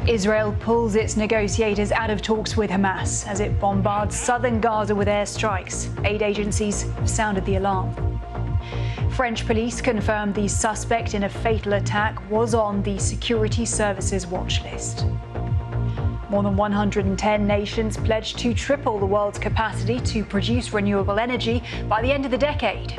Israel pulls its negotiators out of talks with Hamas as it bombards southern Gaza with airstrikes. Aid agencies have sounded the alarm. French police confirmed the suspect in a fatal attack was on the security services watch list. More than 110 nations pledged to triple the world's capacity to produce renewable energy by the end of the decade.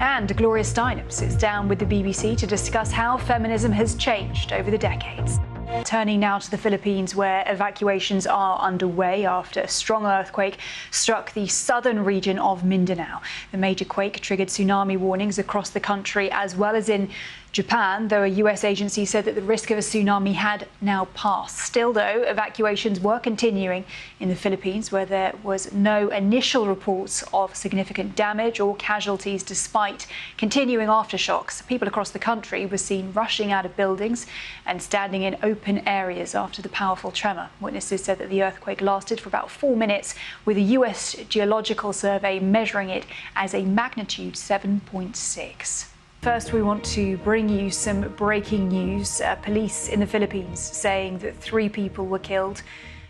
And Gloria Steinem sits down with the BBC to discuss how feminism has changed over the decades. Turning now to the Philippines, where evacuations are underway after a strong earthquake struck the southern region of Mindanao. The major quake triggered tsunami warnings across the country as well as in Japan, though a US agency said that the risk of a tsunami had now passed. Still, though, evacuations were continuing in the Philippines, where there was no initial reports of significant damage or casualties despite continuing aftershocks. People across the country were seen rushing out of buildings and standing in open areas after the powerful tremor. Witnesses said that the earthquake lasted for about 4 minutes, with a US Geological Survey measuring it as a magnitude 7.6. First, we want to bring you some breaking news. Police in the Philippines saying that 3 people were killed,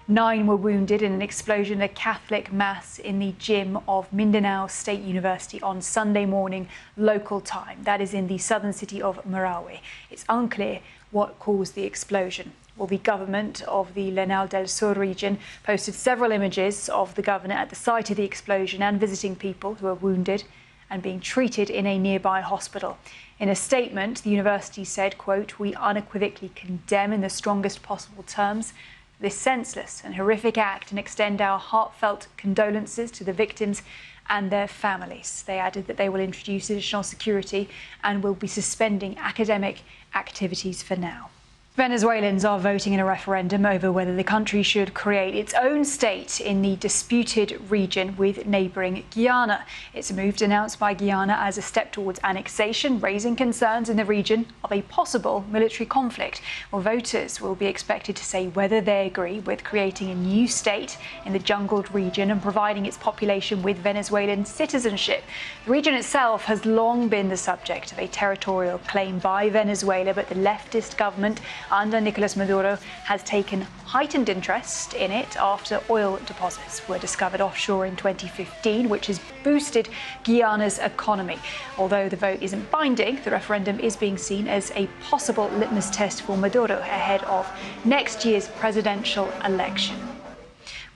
9 were wounded in an explosion at a Catholic mass in the gym of Mindanao State University on Sunday morning local time. That is in the southern city of Marawi. It's unclear what caused the explosion. Well, the government of the Lanao del Sur region posted several images of the governor at the site of the explosion and visiting people who were wounded and being treated in a nearby hospital. In a statement, the university said, quote, "We unequivocally condemn in the strongest possible terms this senseless and horrific act and extend our heartfelt condolences to the victims and their families." They added that they will introduce additional security and will be suspending academic activities for now. Venezuelans are voting in a referendum over whether the country should create its own state in the disputed region with neighbouring Guyana. It's a move denounced by Guyana as a step towards annexation, raising concerns in the region of a possible military conflict. Well, voters will be expected to say whether they agree with creating a new state in the jungled region and providing its population with Venezuelan citizenship. The region itself has long been the subject of a territorial claim by Venezuela, but the leftist government under Nicolas Maduro has taken heightened interest in it after oil deposits were discovered offshore in 2015, which has boosted Guyana's economy. Although the vote isn't binding, the referendum is being seen as a possible litmus test for Maduro ahead of next year's presidential election.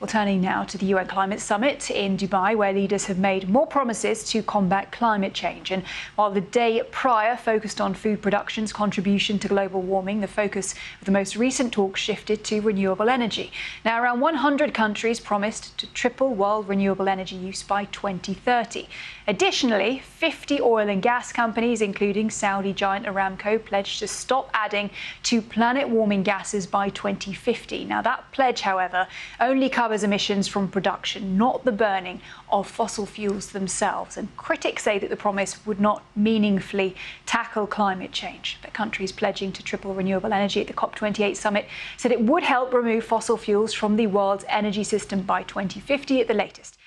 Well, turning now to the UN Climate Summit in Dubai, where leaders have made more promises to combat climate change. And while the day prior focused on food production's contribution to global warming, the focus of the most recent talks shifted to renewable energy. Now, around 100 countries promised to triple world renewable energy use by 2030. Additionally, 50 oil and gas companies, including Saudi giant Aramco, pledged to stop adding to planet-warming gases by 2050. Now, that pledge, however, only covers emissions from production, not the burning of fossil fuels themselves. And critics say that the promise would not meaningfully tackle climate change. But countries pledging to triple renewable energy at the COP28 summit said it would help remove fossil fuels from the world's energy system by 2050 at the latest.